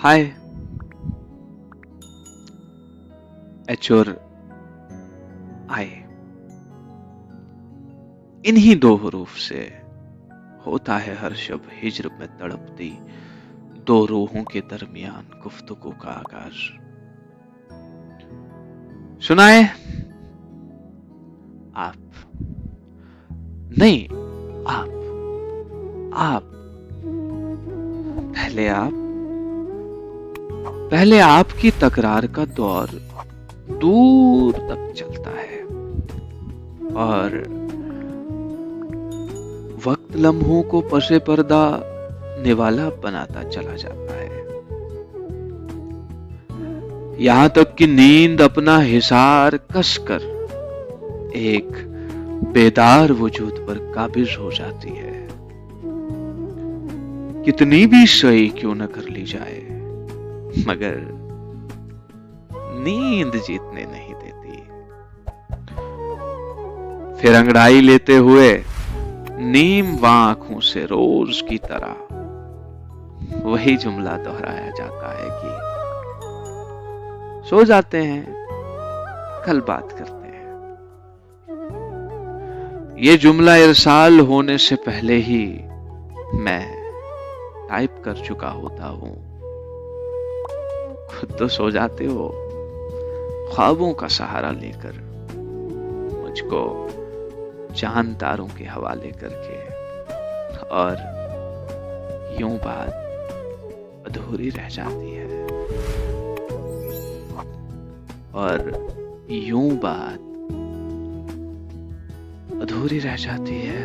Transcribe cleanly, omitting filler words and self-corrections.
हाय H और आई, इन्हीं दो हरूफ से होता है हर शब हिज्र में तड़पती दो रूहों के दरमियान गुफ्तगू का आगाज। सुनाए आप, नहीं आप पहले पहले आपकी तकरार का दौर दूर तक चलता है और वक्त लम्हों को पसे पर्दा निवाला बनाता चला जाता है, यहां तक कि नींद अपना हिसार कसकर एक बेदार वजूद पर काबिज हो जाती है। कितनी भी सही क्यों न कर ली जाए मगर नींद जीतने नहीं देती। फिर अंगड़ाई लेते हुए नीम व आंखों से रोज की तरह वही जुमला दोहराया जाता है कि सो जाते हैं, कल बात करते हैं। ये जुमला इरसाल होने से पहले ही मैं टाइप कर चुका होता हूं। खुद तो सो जाते हो ख्वाबों का सहारा लेकर, मुझको चांद तारों के हवाले करके, और यूं बात अधूरी रह जाती है, और यूं बात अधूरी रह जाती है।